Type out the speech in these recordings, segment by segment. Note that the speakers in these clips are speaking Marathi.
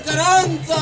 आंबेडकरांचा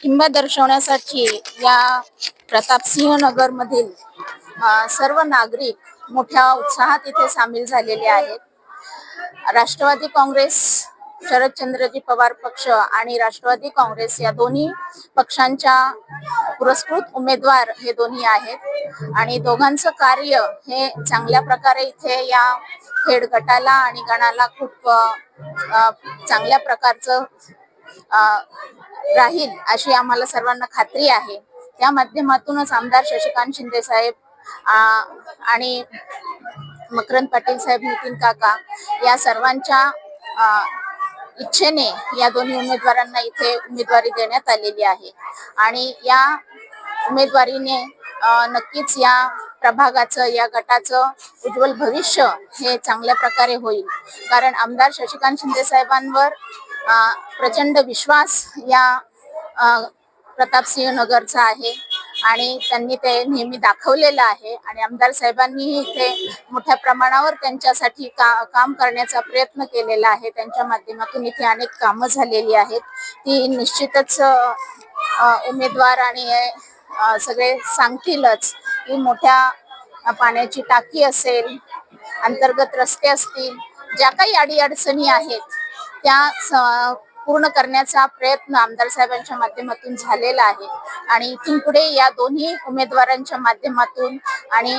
पाठिंबा दर्शवण्यासाठी या प्रतापसिंह नगर मधील सर्व नागरिक मोठ्या उत्साहात इथे सामील झालेले आहेत. राष्ट्रवादी काँग्रेस, शरदचंद्रजी पवार पक्ष आणि राष्ट्रवादी काँग्रेस या दोन्ही पक्षांच्या पुरस्कृत उमेदवार हे दोन्ही आहेत आणि दोघांचं कार्य हे चांगल्या प्रकारे इथे या खेड गटाला आणि गणाला खूप चांगल्या प्रकारचं राहील अशी आम्हाला सर्वांना खात्री आहे. त्या माध्यमातूनच आमदार शशिकांत शिंदे साहेब आणि मकरंद पाटील साहेब, नितीन काका या सर्वांच्या इच्छेने या दोन्ही उमेदवारांना इथे उमेदवारी देण्यात आलेली आहे आणि या उमेदवारीने नक्कीच या प्रभागाचं, या गटाचं उज्ज्वल भविष्य हे चांगल्या प्रकारे होईल. कारण आमदार शशिकांत शिंदे साहेबांवर प्रचंड विश्वास या प्रतापसिंह नगरचा आहे आणि त्यांनी ते नेहमी दाखवलेलं आहे आणि आमदार साहेबांनी इथे मोठ्या प्रमाणावर त्यांच्यासाठी काम करण्याचा प्रयत्न केलेला आहे. त्यांच्या माध्यमातून इथे अनेक कामं झालेली आहेत. ती निश्चितच उमेदवार आणि सगळे सांगतीलच की मोठ्या पाण्याची टाकी असेल, अंतर्गत रस्ते असतील, ज्या काही अडीअडचणी आहेत त्या पूर्ण करण्याचा प्रयत्न आमदार साहेबांच्या माध्यमातून झालेला आहे आणि इथून पुढे या दोन्ही उमेदवारांच्या माध्यमातून आणि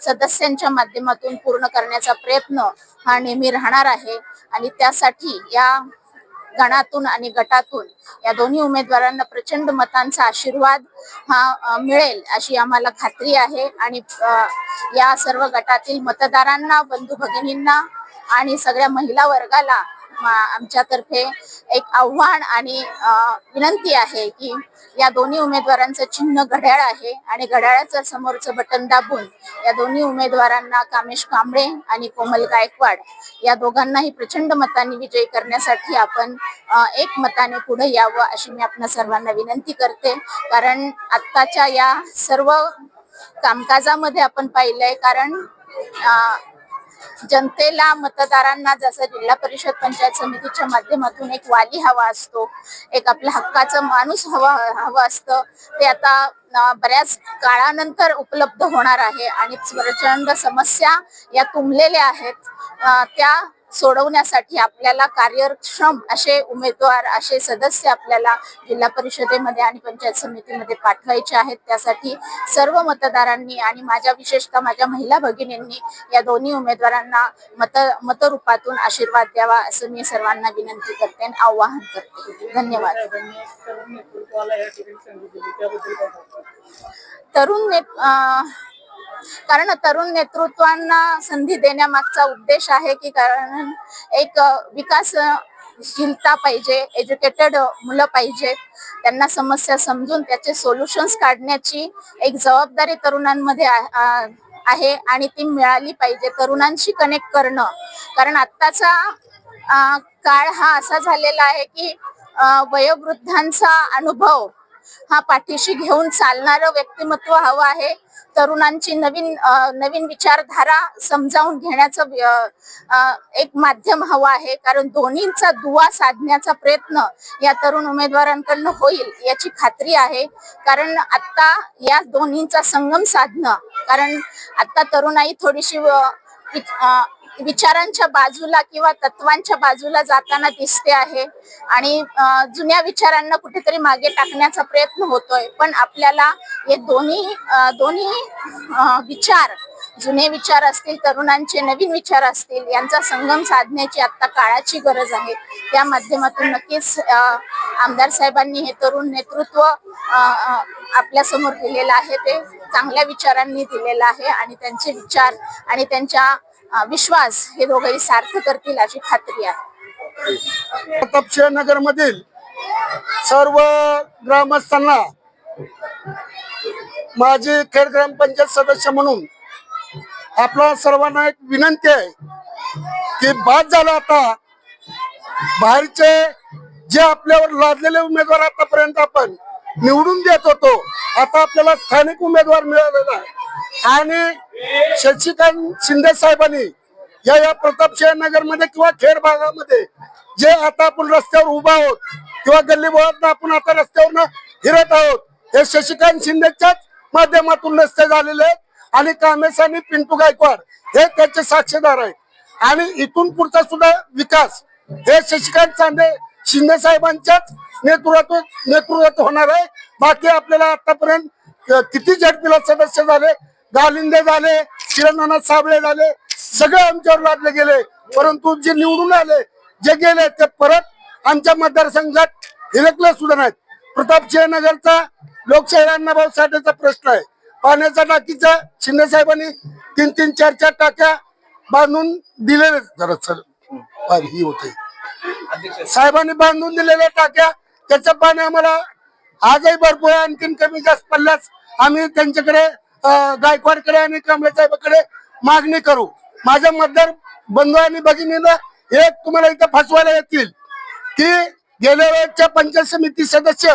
सदस्यांच्या माध्यमातून पूर्ण करण्याचा प्रयत्न हा नेहमी राहणार आहे आणि त्यासाठी या गणातून आणि गटातून या दोन्ही उमेदवारांना प्रचंड मतांचा आशीर्वाद हा मिळेल अशी आम्हाला खात्री आहे आणि या सर्व गटातील मतदारांना, बंधू भगिनींना आणि सगळ्या महिला वर्गाला आमच्यातर्फे एक आव्हान आणि विनंती आहे की या दोन्ही उमेदवारांचं चिन्ह घड्याळ आहे आणि घड्याळाचं समोरचं बटन दाबून या दोन्ही उमेदवारांना, कामेश कांबळे आणि कोमल गायकवाड या दोघांनाही प्रचंड मतांनी विजयी करण्यासाठी आपण एक मताने पुढे यावं अशी मी आपल्या सर्वांना विनंती करते. कारण आत्ताच्या या सर्व कामकाजामध्ये आपण पाहिलंय, कारण जनतेला, मतदारांना जसं जिल्हा परिषद पंचायत समितीच्या माध्यमातून एक वाली हवा असतो, एक आपल्या हक्काचा माणूस हवं असतं, ते आता बऱ्याच काळानंतर उपलब्ध होणार आहे आणि प्रचंड समस्या या तुंबलेल्या आहेत. त्या सोडवण्यासाठी आपल्याला कार्यक्षम असे उमेदवार, असे सदस्य आपल्याला जिल्हा परिषदेमध्ये आणि पंचायत समितीमध्ये पाठवायचे आहेत. त्यासाठी सर्व मतदारांनी आणि विशेषतः माझ्या महिला भगिनींनी या दोन्ही उमेदवारांना मतरूपातून आशीर्वाद द्यावा असं मी सर्वांना विनंती करते आणि आवाहन करते. धन्यवाद. कारण तरुण नेतृत्वांना संधी देण्यामागचा उद्देश आहे की कारण एक विकासशीलता पाहिजे, एज्युकेटेड मुलं पाहिजेत, त्यांना समस्या समजून त्याचे सोल्युशन्स काढण्याची एक जबाबदारी तरुणांमध्ये आहे आणि ती मिळाली पाहिजे. तरुणांशी कनेक्ट करणं, कारण आत्ताचा काळ हा असा झालेला आहे की वयोवृद्धांचा अनुभव हा पाठीशी घेऊन चालणारं व्यक्तिमत्व हवं आहे. तरुणांची नवीन विचारधारा समजावून घेण्याचं एक माध्यम हवं आहे. कारण दोन्हींचा दुवा साधण्याचा प्रयत्न या तरुण उमेदवारांकडून होईल याची खात्री आहे. कारण आता या दोन्हींचा संगम साधणं, कारण आता तरुणाई थोडीशी विचारांच्या बाजूला किंवा तत्वांच्या बाजूला जाताना दिसते आहे आणि जुन्या विचारांना कुठेतरी मागे टाकण्याचा प्रयत्न होतोय. पण आपल्याला हे दोन्ही विचार, जुने विचार असतील, तरुणांचे नवीन विचार असतील, यांचा संगम साधण्याची आता काळाची गरज आहे. त्या माध्यमातून नक्कीच आमदार साहेबांनी हे तरुण नेतृत्व आपल्या समोर दिलेलं आहे. ते चांगल्या विचारांनी दिलेलं आहे आणि त्यांचे विचार आणि त्यांच्या विश्वास हे दोघेही सार्थ करतील अशी खात्री आहे. प्रतापसिंह नगर मधील सर्व ग्रामस्थांना माझी खेड ग्रामपंचायत सदस्य म्हणून आपला सर्वांना एक विनंती आहे की बाद झालं आता बाहेरचे जे आपल्यावर लादलेले उमेदवार आतापर्यंत आपण निवडून देत होतो, आता आपल्याला स्थानिक उमेदवार मिळालेला आहे आणि शशिकांत शिंदे साहेबांनी या प्रतापसिंह नगर मध्ये किंवा खेड भागामध्ये जे आता आपण रस्त्यावर उभा आहोत किंवा गल्ली बोळात आपण आता रस्त्यावर फिरत आहोत हे शशिकांत शिंदेच्याच माध्यमातून नसते झालेले आहेत आणि कामेश आणि पिंटू गायकवाड हे त्याचे साक्षीदार आहेत आणि इथून पुढचा सुद्धा विकास हे शशिकांत शिंदे साहेबांच्याच नेतृत्वात होणार आहे. बाकी आपल्याला आतापर्यंत किती झडपीला सदस्य झाले, गालिंदे झाले, किरणनाथ साबळे झाले, सगळे आमच्यावर लादले गेले, परंतु जे निवडून आले जे गेले ते परत आमच्या मतदारसंघात हिरकले सुद्धा नाहीत. प्रतापसिंह नगरचा लोकशाहीर अण्णाभाऊ साठेचा प्रश्न आहे. पाण्याच्या टाकीचा शिंदे साहेबांनी 3-3, 4-4 टाक्या बांधून दिलेले ही होते साहेबांनी बांधून दिलेल्या टाक्या त्याचं पाणी आम्हाला आजही भरपूर आणखीन कमी जास्त पडल्यास आम्ही त्यांच्याकडे गायकवाडकडे आणि कांबळे साहेबांकडे मागणी करू. माझ्या मतदार बंधू आणि भगिनीला एक तुम्हाला इथं फसवायला येतील की गेल्या वेळेच्या पंचायत समिती सदस्य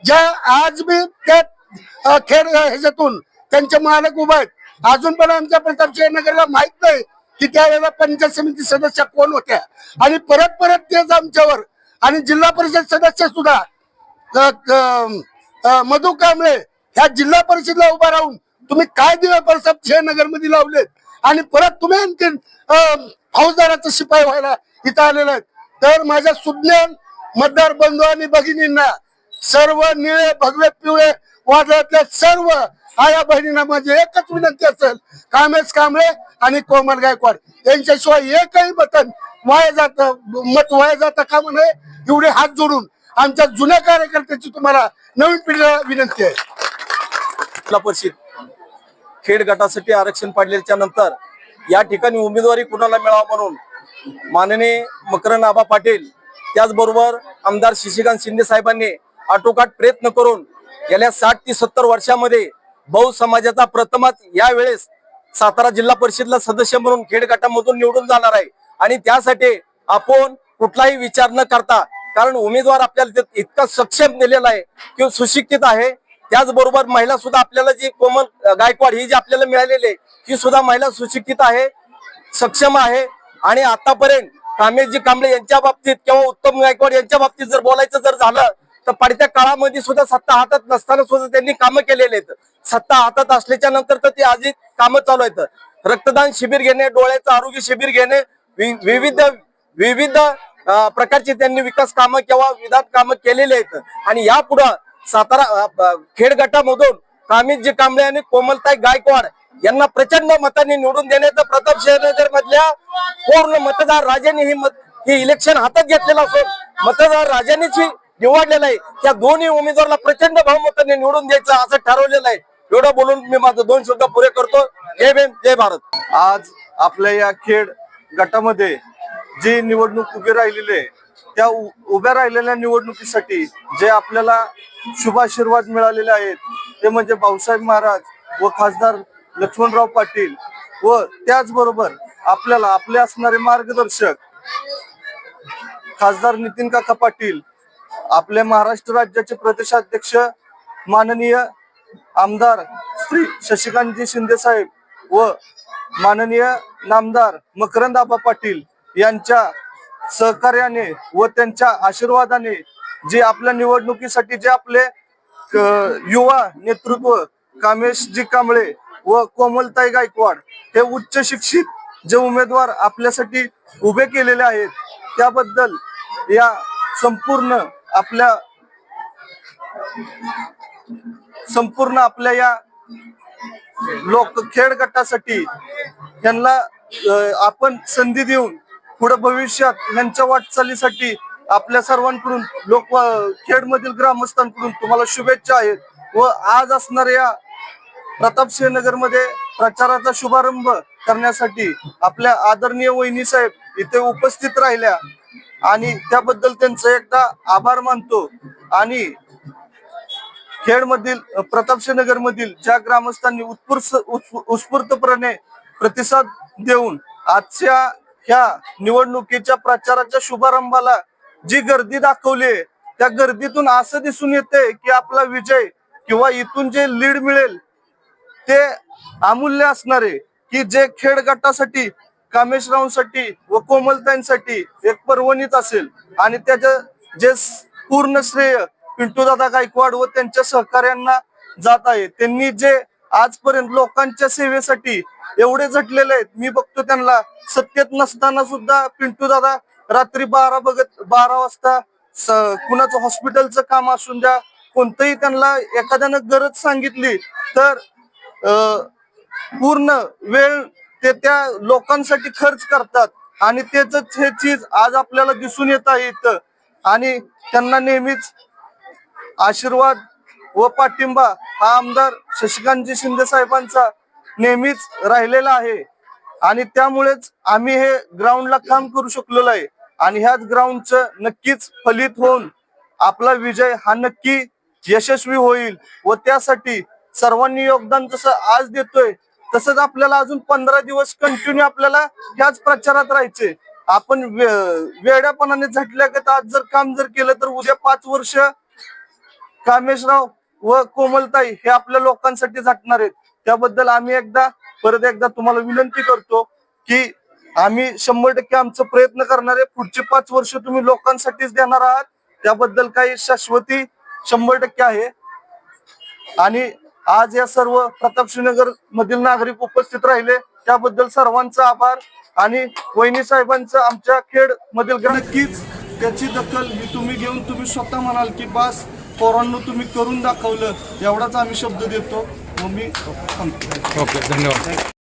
ज्या आज बी त्या खेड ह्याच्यातून त्यांचे मालक उभा आहेत. अजून पण आमच्या प्रतापसिंह नगरला माहित नाही की त्यावेळेला पंचायत समिती सदस्य कोण होत्या आणि परत तेच आमच्यावर आणि जिल्हा परिषद सदस्य सुद्धा मधु कांबळे ह्या जिल्हा परिषदला उभा राहून तुम्ही काय दिवे प्रतापसिंह नगर मध्ये लावलेत आणि परत तुम्ही आणखी फौजदाराचा शिपाई व्हायला इथं आलेला आहे. तर माझ्या सुज्ञान मतदार बंधू आणि भगिनींना सर्व निळे भगवे पिवळे वादळातल्या सर्व आया बहिणींना माझी एकच विनंती असेल, कामेश कांबळे आणि कोमल गायकवाड यांच्याशिवाय एकही मत वाया जातं का म्हणे एवढे हात जोडून आमच्या जुन्या कार्यकर्त्याची तुम्हाला नवीन पिढीला विनंती आहे. जिल्हा परिषद खेड गटासाठी आरक्षण पडल्याच्या नंतर या ठिकाणी उमेदवारी कुणाला मिळावा म्हणून माननीय मकरंद आबा पाटील त्याचबरोबर आमदार शशिकांत शिंदे साहेबांनी आटोकाट प्रयत्न करून गेल्या 60 ते 70 वर्षामध्ये बहु समाजाचा प्रथमच यावेळेस सातारा जिल्हा परिषदला सदस्य म्हणून खेड गटामधून निवडून जाणार आहे आणि त्यासाठी आपण कुठलाही विचार न करता कारण उमेदवार आपल्याला इतका सक्षम दिलेला आहे किंवा सुशिक्षित आहे. त्याचबरोबर महिला सुद्धा आपल्याला जी कोमल गायकवाड ही जी आपल्याला मिळालेली आहे ही सुद्धा महिला सुशिक्षित आहे, सक्षम आहे आणि आतापर्यंत कामेशजी कांबळे यांच्या बाबतीत किंवा उत्तम गायकवाड यांच्या बाबतीत जर बोलायचं जर झालं तर पडत्या काळामध्ये सुद्धा सत्ता हातात नसताना सुद्धा त्यांनी कामं केलेले आहेत. सत्ता हातात असल्याच्या नंतर तर ते आधी कामं चालू आहेत. रक्तदान शिबिर घेणे, डोळ्याचं आरोग्य शिबिर घेणे, विविध प्रकारचे त्यांनी विकास कामं किंवा विधान कामं केलेले आहेत आणि यापुढे सातारा खेड गटामधून कामेशजी कांबळे आणि कोमलताई गायकवाड यांना प्रचंड मतांनी निवडून देण्याचं प्रतापसिंह नगर मधल्या पूर्ण मतदार राजांनी हे इलेक्शन हातात घेतलेलं असून मतदार राजांनीच निवडलेलं आहे. त्या दोन्ही उमेदवाराला प्रचंड बहुमताने निवडून द्यायचं असं ठरवलेलं आहे. एवढं बोलून मी माझं 2 शब्द पुरे करतो. जय भीम, जय भारत. आज आपल्या या खेड गटामध्ये जी निवडणूक उभी राहिलेली आहे त्या उभ्या राहिलेल्या निवडणुकीसाठी जे आपल्याला शुभाशीर्वाद मिळालेले आहेत ते म्हणजे भाऊसाहेब महाराज व खासदार लक्ष्मणराव पाटील व त्याचबरोबर आपल्याला आपले असणारे मार्गदर्शक खासदार नितीन काका पाटील, आपले महाराष्ट्र राज्याचे प्रदेशाध्यक्ष माननीय आमदार श्री शशिकांतजी शिंदे साहेब व माननीय नामदार मकरंद आबा पाटील यांच्या सहकार्याने व त्यांच्या आशीर्वादाने जे आपल्या निवडणुकीसाठी जे आपले युवा नेतृत्व कामेशजी कांबळे व कोमलताई गायकवाड हे उच्च शिक्षित जे उमेदवार आपल्यासाठी उभे केलेले आहेत त्याबद्दल या संपूर्ण आपल्या या खेड गटासाठी यांना आपण संधी देऊन पुढे भविष्यात यांच्या वाटचालीसाठी आपल्या सर्वांकडून खेडमधील ग्रामस्थांकडून तुम्हाला शुभेच्छा आहेत. व आज असणाऱ्या प्रतापसिंह नगर मध्ये प्रचाराचा शुभारंभ करण्यासाठी आपल्या आदरणीय वहिनी साहेब इथे उपस्थित राहिल्या आणि त्याबद्दल त्यांचं एकदा आभार मानतो. आणि खेडमधील प्रतापसिंह नगर मधील ज्या ग्रामस्थांनी उत्स्फूर्तपणे प्रतिसाद देऊन आजच्या ह्या निवडणुकीच्या प्रचाराच्या शुभारंभाला जी गर्दी दाखवली त्या गर्दीतून असं दिसून येते की आपला विजय किंवा इथून जे लीड मिळेल ते अमूल्य असणारे की जे खेड गटासाठी कामेशरावांसाठी व कोमलताईंसाठी एक पर्वणीच असेल आणि त्याचं जे पूर्ण श्रेय पिंटूदादा गायकवाड व त्यांच्या सहकार्यांना जात आहे. त्यांनी जे आजपर्यंत लोकांच्या सेवेसाठी एवढे झटलेले आहेत, मी बघतो त्यांना सत्तेत नसताना सुद्धा पिंटूदादा रात्री 12 वाजता कुणाचं हॉस्पिटलचं काम असून द्या, कोणतंही त्यांना एखाद्यानं गरज सांगितली तर पूर्ण वेळ ते त्या लोकांसाठी खर्च करतात आणि त्याच हे चीज आज आपल्याला दिसून येत आहे इथं. आणि त्यांना नेहमीच आशीर्वाद व पाठिंबा हा आमदार शशिकांतजी शिंदे साहेबांचा नेहमीच राहिलेला आहे आणि त्यामुळेच आम्ही हे ग्राउंडला काम करू शकलेलो आहे आणि ह्याच ग्राउंडचं नक्कीच फलित होऊन आपला विजय हा नक्की यशस्वी होईल व त्यासाठी सर्वांनी योगदान जसं आज देतोय तसंच आपल्याला अजून 15 दिवस कंटिन्यू आपल्याला ह्याच प्रचारात राहायचे. आपण वेड्यापणाने झटल्यागत आज जर काम जर केलं तर उद्या 5 वर्ष कामेशराव व कोमलताई हे आपल्या लोकांसाठी झटणार आहेत. त्याबद्दल आम्ही परत एकदा तुम्हाला विनंती करतो की आम्ही 100% आमचा प्रयत्न करणार आहे. पुढचे 5 वर्ष तुम्ही लोकांसाठीच देणार आहात, त्याबद्दल काही शाश्वती 100% आहे. आणि आज या सर्व प्रतापशिवनगर मधील नागरिक उपस्थित राहिले त्याबद्दल सर्वांचा आभार आणि वहिनी साहेबांचं आमच्या खेड मधील नक्कीच त्याची दखल ही तुम्ही घेऊन तुम्ही स्वतः म्हणाल की बस पोरांनो तुम्ही करून दाखवलं, एवढाच आम्ही शब्द देतो. मग मी थांबतो. ओके, धन्यवाद.